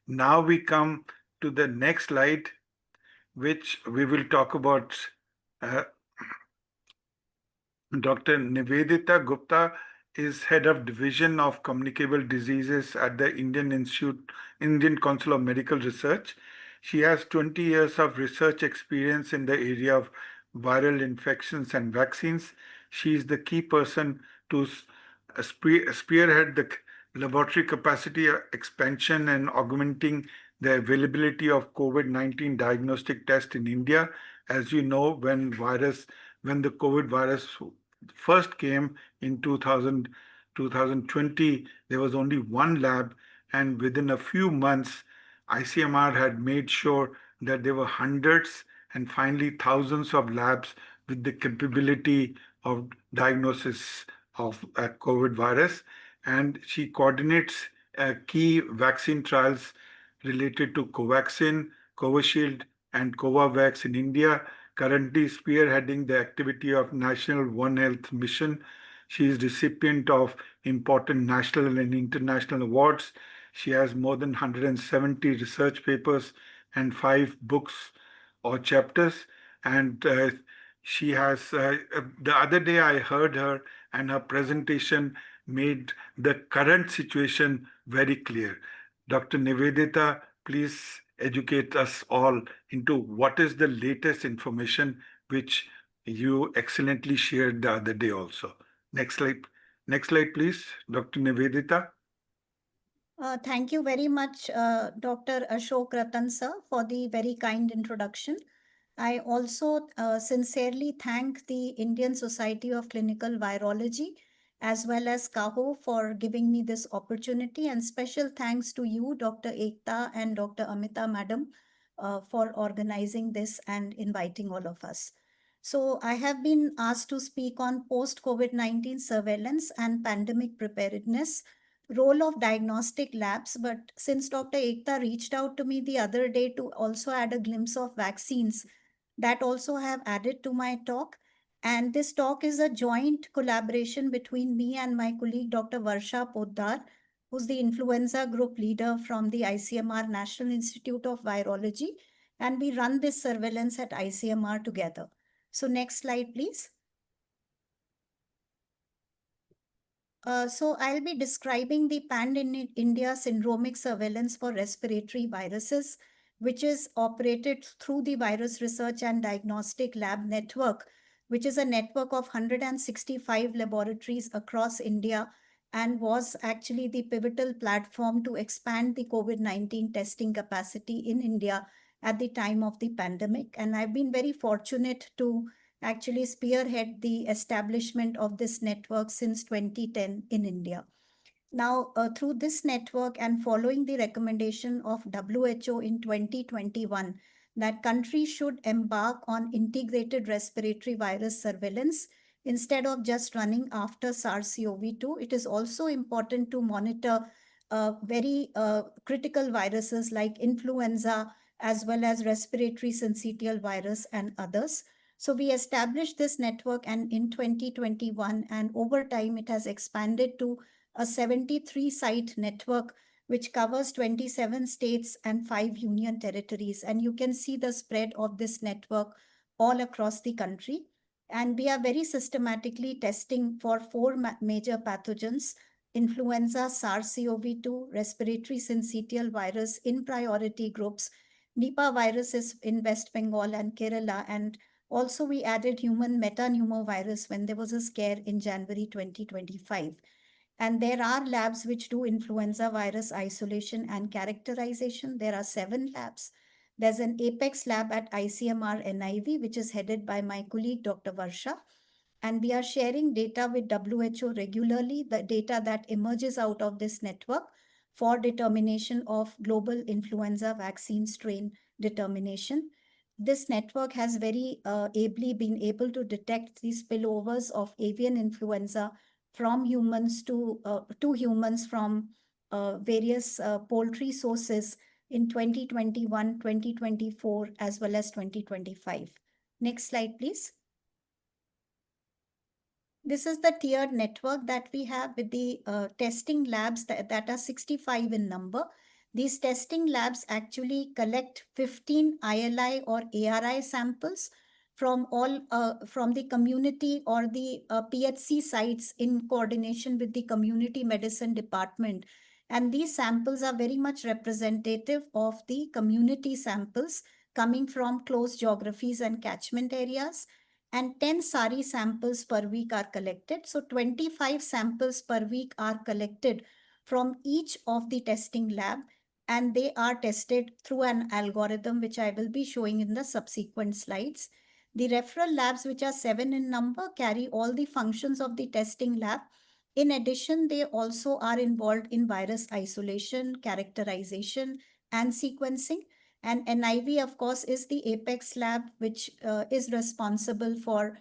Now we come to the next slide, which we will talk about uh, Dr. Nivedita Gupta is head of Division of Communicable Diseases at the Indian Council of Medical Research. She has 20 years of research experience in the area of viral infections and vaccines. She is the key person to spearhead the laboratory capacity expansion and augmenting the availability of COVID-19 diagnostic test in India. As you know, when the COVID virus first came in 2020, there was only one lab, and within a few months, ICMR had made sure that there were hundreds and finally thousands of labs with the capability of diagnosis of a COVID virus. And she coordinates key vaccine trials related to Covaxin, Covishield, and Covavax in India, currently spearheading the activity of National One Health Mission. She is recipient of important national and international awards. She has more than 170 research papers and 5 books or chapters. And she has, the other day I heard her, and her presentation made the current situation very clear. Dr. Nivedita, please educate us all into what is the latest information which you excellently shared the other day also. Next slide. Next slide, please, Dr. Nivedita. Thank you very much, Dr. Ashok Rattan sir, for the very kind introduction. I also sincerely thank the Indian Society of Clinical Virology as well as KAHO for giving me this opportunity, and special thanks to you, Dr. Ekta and Dr. Amita Madam, for organizing this and inviting all of us. So I have been asked to speak on post-COVID-19 surveillance and pandemic preparedness, role of diagnostic labs. But since Dr. Ekta reached out to me the other day to also add a glimpse of vaccines, that also I have added to my talk. And this talk is a joint collaboration between me and my colleague Dr. Varsha Poddar, who's the influenza group leader from the ICMR National Institute of Virology. And we run this surveillance at ICMR together. So next slide, please. So I'll be describing the Pan-India syndromic surveillance for respiratory viruses, which is operated through the Virus Research and Diagnostic Lab Network, which is a network of 165 laboratories across India and was actually the pivotal platform to expand the COVID-19 testing capacity in India at the time of the pandemic. And I've been very fortunate to actually spearhead the establishment of this network since 2010 in India. Now, through this network and following the recommendation of WHO in 2021 that countries should embark on integrated respiratory virus surveillance instead of just running after SARS-CoV-2, it is also important to monitor very critical viruses like influenza as well as respiratory syncytial virus and others. So we established this network and in 2021, and over time it has expanded to a 73 site network which covers 27 states and 5 union territories. And you can see the spread of this network all across the country. And we are very systematically testing for 4 major pathogens: influenza, SARS-CoV-2, respiratory syncytial virus in priority groups, Nipah viruses in West Bengal and Kerala, and also we added human metapneumovirus when there was a scare in January 2025. And there are labs which do influenza virus isolation and characterization. There are 7 labs. There's an Apex lab at ICMR NIV, which is headed by my colleague, Dr. Varsha. And we are sharing data with WHO regularly, the data that emerges out of this network for determination of global influenza vaccine strain determination. This network has very ably been able to detect these spillovers of avian influenza from humans to humans from various poultry sources in 2021, 2024, as well as 2025. Next slide, please. This is the tiered network that we have with the testing labs that are 65 in number. These testing labs actually collect 15 ILI or ARI samples from from the community or the PHC sites in coordination with the community medicine department. And these samples are very much representative of the community samples coming from close geographies and catchment areas. And 10 SARI samples per week are collected. So 25 samples per week are collected from each of the testing lab, and they are tested through an algorithm which I will be showing in the subsequent slides. The referral labs, which are 7 in number, carry all the functions of the testing lab. In addition, they also are involved in virus isolation, characterization, and sequencing. And NIV, of course, is the apex lab, which is responsible for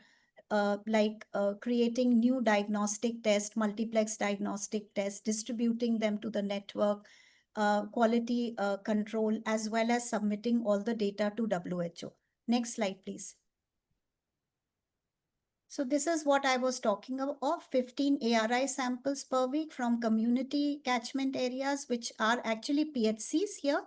creating new diagnostic tests, multiplex diagnostic tests, distributing them to the network, quality control, as well as submitting all the data to WHO. Next slide, please. So this is what I was talking of, 15 ARI samples per week from community catchment areas, which are actually PHCs here,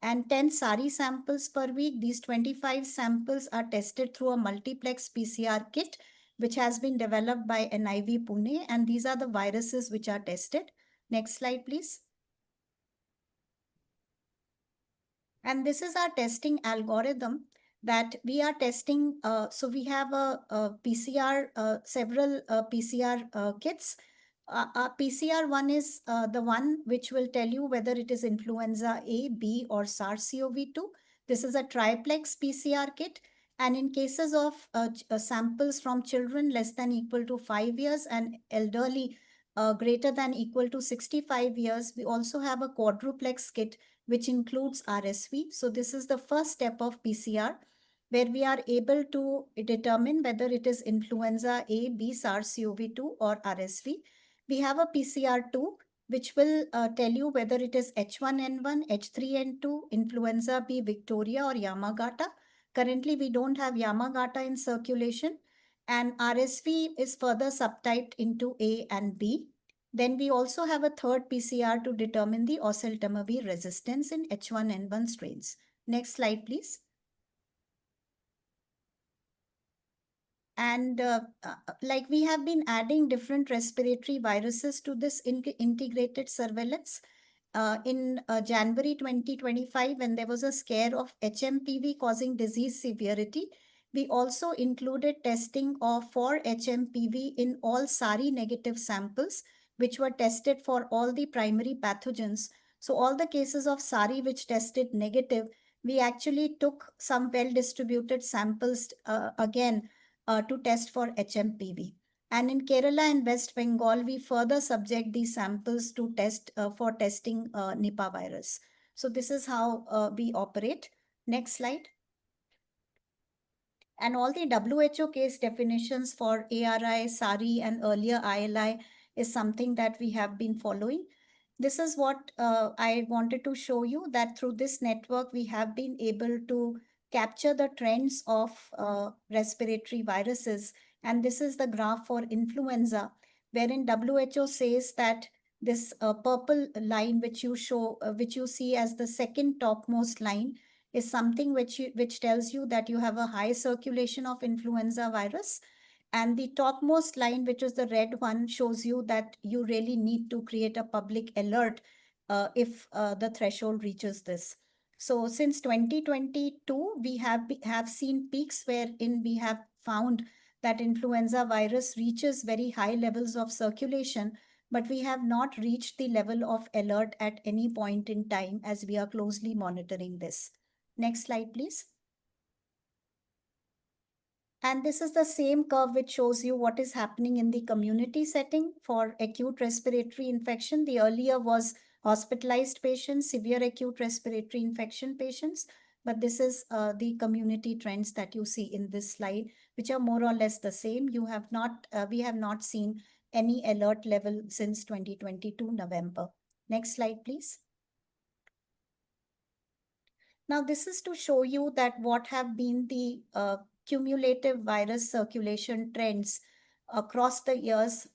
and 10 SARI samples per week. These 25 samples are tested through a multiplex PCR kit, which has been developed by NIV Pune, and these are the viruses which are tested. Next slide, please. And this is our testing algorithm that we are testing. So we have a PCR, several PCR kits. PCR one is the one which will tell you whether it is influenza A, B, or SARS-CoV-2. This is a triplex PCR kit. And in cases of samples from children less than equal to 5 years and elderly greater than equal to 65 years, we also have a quadruplex kit which includes RSV. So this is the first step of PCR, where we are able to determine whether it is influenza A, B, SARS-CoV-2 or RSV. We have a PCR2, which will tell you whether it is H1N1, H3N2, influenza B, Victoria, or Yamagata. Currently, we don't have Yamagata in circulation, and RSV is further subtyped into A and B. Then we also have a third PCR to determine the oseltamivir resistance in H1N1 strains. Next slide, please. And like we have been adding different respiratory viruses to this integrated surveillance. In January 2025, when there was a scare of HMPV causing disease severity, we also included testing for HMPV in all SARI negative samples, which were tested for all the primary pathogens. So all the cases of SARI which tested negative, we actually took some well-distributed samples again to test for HMPV. And in Kerala and West Bengal, we further subject these samples to test for testing Nipah virus. So this is how we operate. Next slide. And all the WHO case definitions for ARI, SARI, and earlier ILI is something that we have been following. This is what I wanted to show you, that through this network, we have been able to capture the trends of respiratory viruses. And this is the graph for influenza, wherein WHO says that this purple line, which which you see as the second topmost line, is something which tells you that you have a high circulation of influenza virus. And the topmost line, which is the red one, shows you that you really need to create a public alert if the threshold reaches this. So since 2022, we have seen peaks wherein we have found that influenza virus reaches very high levels of circulation, but we have not reached the level of alert at any point in time, as we are closely monitoring this. Next slide, please. And this is the same curve which shows you what is happening in the community setting for acute respiratory infection. The earlier was hospitalized patients, severe acute respiratory infection patients, but this is the community trends that you see in this slide, which are more or less the same. We have not seen any alert level since 2022 November. Next slide, please. Now, this is to show you that what have been the cumulative virus circulation trends across the years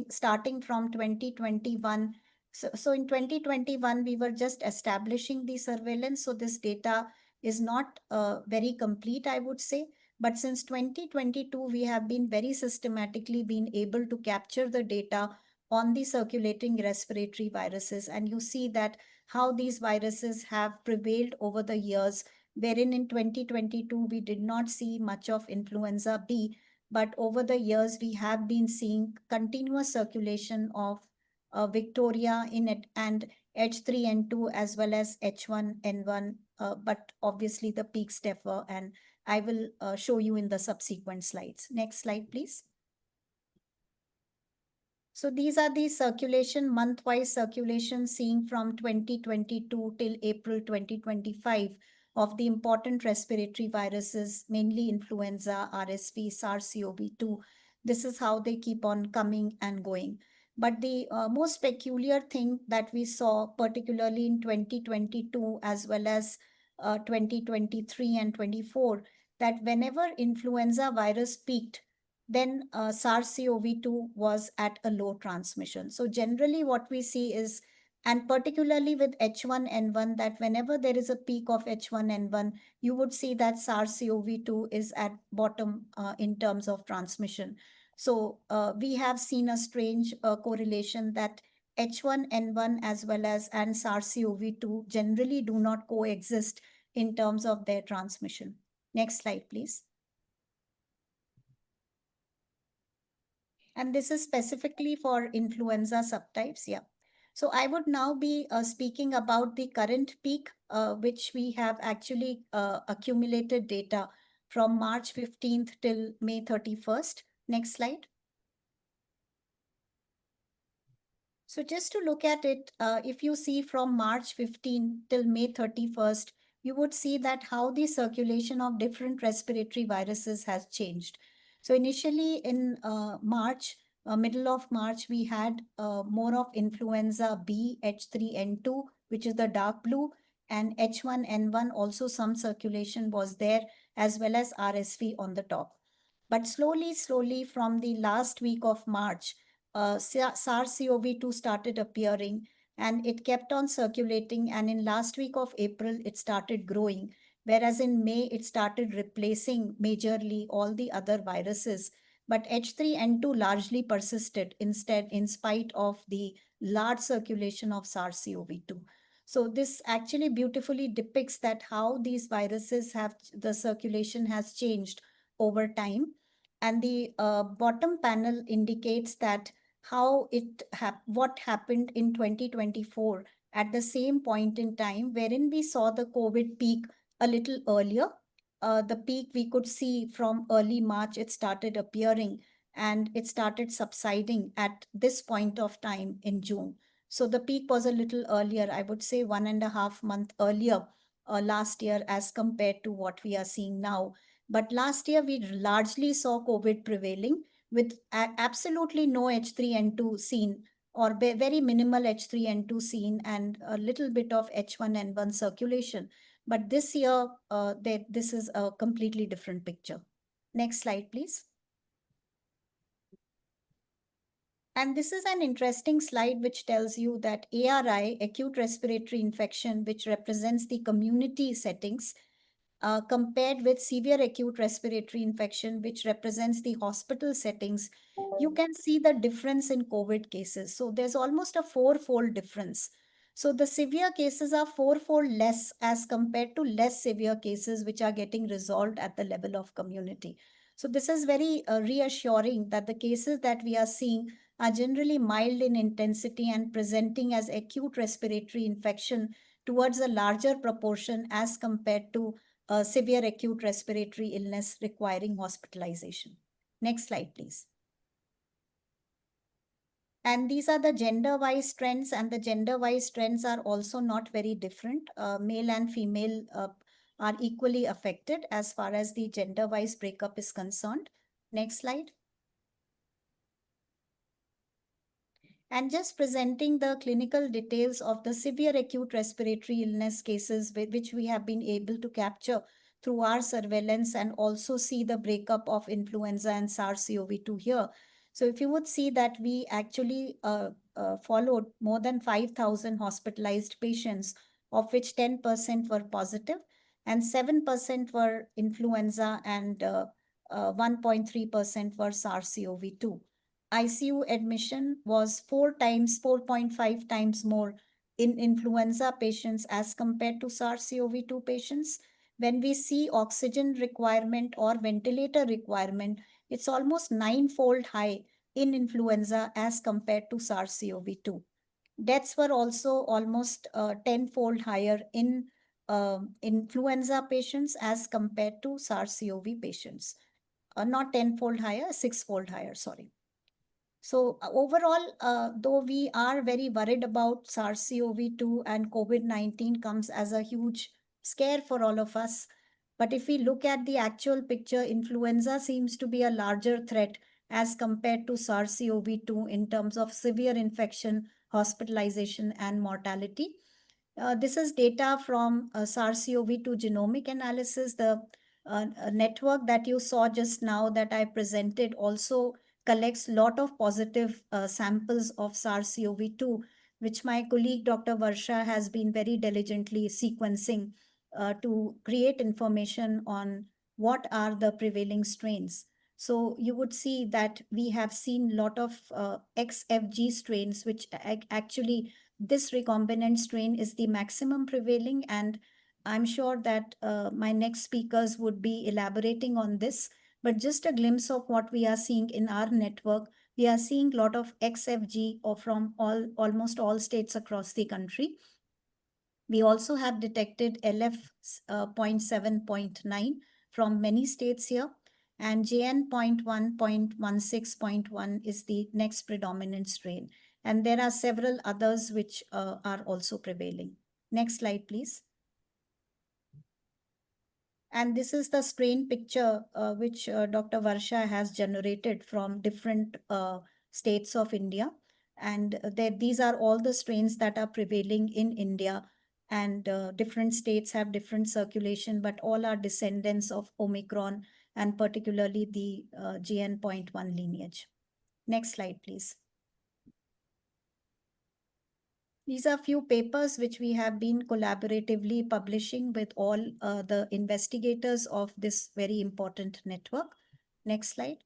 starting from 2021 So in 2021, we were just establishing the surveillance. So this data is not very complete, I would say. But since 2022, we have been very systematically been able to capture the data on the circulating respiratory viruses. And you see that how these viruses have prevailed over the years, wherein in 2022, we did not see much of influenza B. But over the years, we have been seeing continuous circulation of Victoria in it and H3N2 as well as H1N1, but obviously the peaks differ, and I will show you in the subsequent slides. Next slide, please. So these are the circulation, month-wise circulation seen from 2022 till April 2025 of the important respiratory viruses, mainly influenza, RSV, SARS-CoV-2. This is how they keep on coming and going. But the most peculiar thing that we saw, particularly in 2022 as well as 2023 and 24, that whenever influenza virus peaked, then SARS-CoV-2 was at a low transmission. So generally what we see is, and particularly with H1N1, that whenever there is a peak of H1N1, you would see that SARS-CoV-2 is at bottom in terms of transmission. So we have seen a strange correlation that H1N1 as well as and SARS-CoV-2 generally do not coexist in terms of their transmission. Next slide, please. And this is specifically for influenza subtypes. Yeah. So I would now be speaking about the current peak, which we have actually accumulated data from March 15th till May 31st. Next slide. So just to look at it, if you see from March 15 till May 31st, you would see that how the circulation of different respiratory viruses has changed. So initially in March, middle of March, we had more of influenza B, H3N2, which is the dark blue, and H1N1, also some circulation was there, as well as RSV on the top. But slowly from the last week of March, SARS-CoV-2 started appearing and it kept on circulating. And in last week of April, it started growing. Whereas in May, it started replacing majorly all the other viruses. But H3N2 largely persisted instead, in spite of the large circulation of SARS-CoV-2. So this actually beautifully depicts that how these viruses have, the circulation has changed over time. And the bottom panel indicates that how what happened in 2024 at the same point in time, wherein we saw the COVID peak a little earlier. The peak we could see from early March, it started appearing and it started subsiding at this point of time in June. So the peak was a little earlier, I would say 1.5 months earlier last year as compared to what we are seeing now. But last year, we largely saw COVID prevailing with absolutely no H3N2 seen, or very minimal H3N2 seen, and a little bit of H1N1 circulation. But this year, this is a completely different picture. Next slide, please. And this is an interesting slide which tells you that ARI, acute respiratory infection, which represents the community settings, compared with severe acute respiratory infection, which represents the hospital settings, you can see the difference in COVID cases. So there's almost a four-fold difference. So the severe cases are four-fold less as compared to less severe cases, which are getting resolved at the level of community. So this is very reassuring that the cases that we are seeing are generally mild in intensity and presenting as acute respiratory infection towards a larger proportion as compared to severe acute respiratory illness requiring hospitalization. Next slide, please. And these are the gender-wise trends, and the gender-wise trends are also not very different. Male and female are equally affected as far as the gender-wise breakup is concerned. Next slide. And just presenting the clinical details of the severe acute respiratory illness cases which we have been able to capture through our surveillance, and also see the breakup of influenza and SARS-CoV-2 here. So if you would see that we actually followed more than 5,000 hospitalized patients, of which 10% were positive and 7% were influenza and 1.3% were SARS-CoV-2. ICU admission was 4.5 times more in influenza patients as compared to SARS-CoV-2 patients. When we see oxygen requirement or ventilator requirement, it's almost ninefold high in influenza as compared to SARS-CoV-2. Deaths were also almost tenfold higher in influenza patients as compared to SARS-CoV patients. Not tenfold higher, sixfold higher, sorry. So overall, though we are very worried about SARS-CoV-2 and COVID-19 comes as a huge scare for all of us. But if we look at the actual picture, influenza seems to be a larger threat as compared to SARS-CoV-2 in terms of severe infection, hospitalization, and mortality. This is data from SARS-CoV-2 genomic analysis. The network that you saw just now that I presented also collects lot of positive samples of SARS-CoV-2, which my colleague Dr. Varsha has been very diligently sequencing to create information on what are the prevailing strains. So you would see that we have seen lot of XFG strains, which actually this recombinant strain is the maximum prevailing, and I'm sure that my next speakers would be elaborating on this. But just a glimpse of what we are seeing in our network, we are seeing a lot of XFG or from almost all states across the country. We also have detected LF 0.7.9 from many states here, and JN 0.1.16.1 is the next predominant strain. And there are several others which are also prevailing. Next slide, please. And this is the strain picture which Dr. Varsha has generated from different states of India. And these are all the strains that are prevailing in India. And different states have different circulation, but all are descendants of Omicron and particularly the GN.1 lineage. Next slide, please. These are few papers which we have been collaboratively publishing with all the investigators of this very important network. Next slide.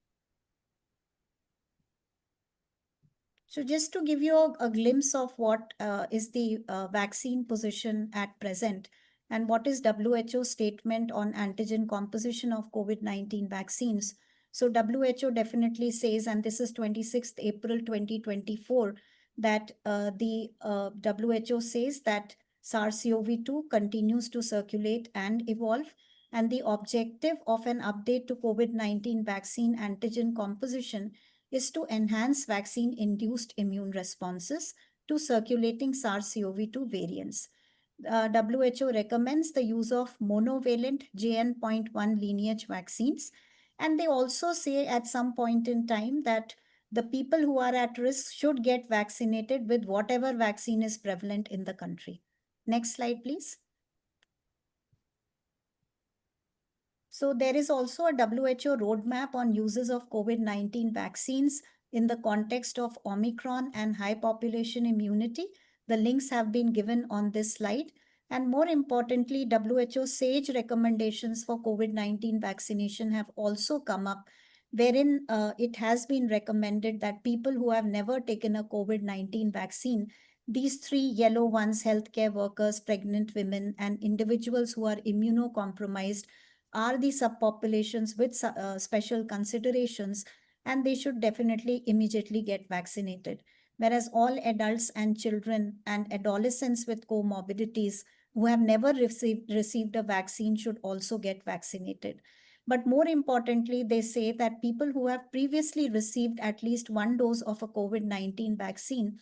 So just to give you a glimpse of what is the vaccine position at present and what is WHO statement on antigen composition of COVID-19 vaccines. So WHO definitely says, and this is 26th April 2024, that the WHO says that SARS-CoV-2 continues to circulate and evolve, and the objective of an update to COVID-19 vaccine antigen composition is to enhance vaccine-induced immune responses to circulating SARS-CoV-2 variants. WHO recommends the use of monovalent JN.1 lineage vaccines, and they also say at some point in time that the people who are at risk should get vaccinated with whatever vaccine is prevalent in the country. Next slide, please. So there is also a WHO roadmap on uses of COVID-19 vaccines in the context of Omicron and high population immunity. The links have been given on this slide. And more importantly, WHO SAGE recommendations for COVID-19 vaccination have also come up, wherein it has been recommended that people who have never taken a COVID-19 vaccine, these three yellow ones, healthcare workers, pregnant women, and individuals who are immunocompromised, are the subpopulations with special considerations, and they should definitely immediately get vaccinated. Whereas all adults and children and adolescents with comorbidities who have never received a vaccine should also get vaccinated. But more importantly, they say that people who have previously received at least one dose of a COVID-19 vaccine,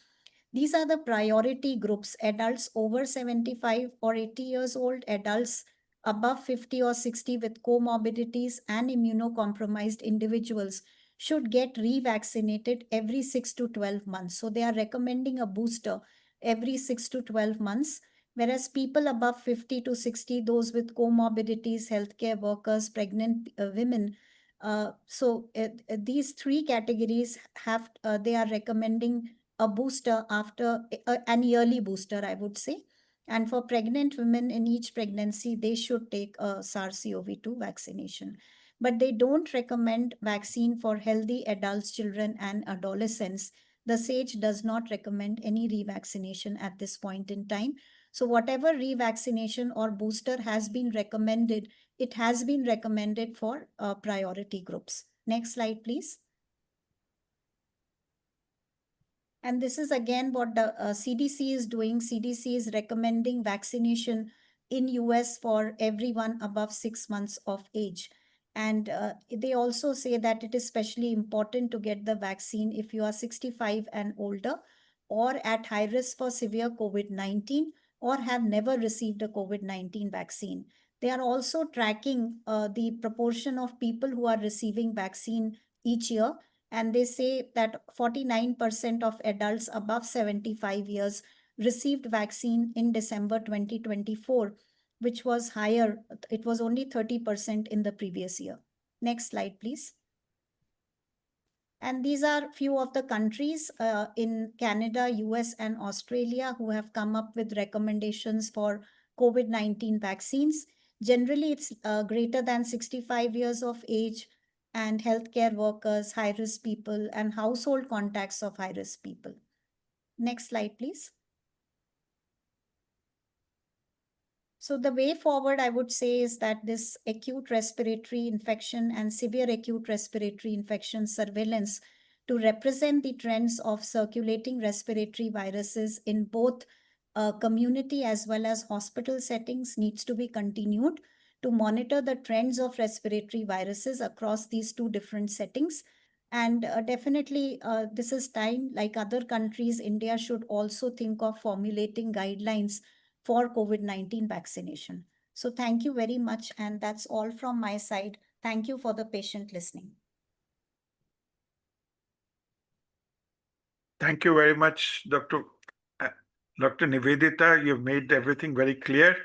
these are the priority groups: adults over 75 or 80 years old, adults above 50 or 60 with comorbidities, and immunocompromised individuals should get revaccinated every 6 to 12 months. So they are recommending a booster every 6 to 12 months, whereas people above 50 to 60, those with comorbidities, healthcare workers, pregnant women, these three categories have they are recommending a booster after an yearly booster, I would say. And for pregnant women in each pregnancy, they should take a SARS-CoV-2 vaccination. But they don't recommend vaccine for healthy adults, children, and adolescents. The SAGE does not recommend any revaccination at this point in time. So whatever revaccination or booster has been recommended, it has been recommended for priority groups. Next slide, please. And this is again what the CDC is doing. CDC is recommending vaccination in US for everyone above 6 months of age. And they also say that it is especially important to get the vaccine if you are 65 and older, or at high risk for severe COVID-19, or have never received a COVID-19 vaccine. They are also tracking the proportion of people who are receiving vaccine each year, and they say that 49% of adults above 75 years received vaccine in December 2024, which was higher. It was only 30% in the previous year. Next slide, please. And these are few of the countries in Canada, US, and Australia who have come up with recommendations for COVID-19 vaccines. Generally, it's greater than 65 years of age, and healthcare workers, high risk people, and household contacts of high risk people. Next slide, please. So the way forward, I would say, is that this acute respiratory infection and severe acute respiratory infection surveillance to represent the trends of circulating respiratory viruses in both community as well as hospital settings needs to be continued to monitor the trends of respiratory viruses across these two different settings. And definitely, this is time, like other countries, India should also think of formulating guidelines for COVID-19 vaccination. So thank you very much. And that's all from my side. Thank you for the patient listening. Thank you very much, Dr. Nivedita. You've made everything very clear.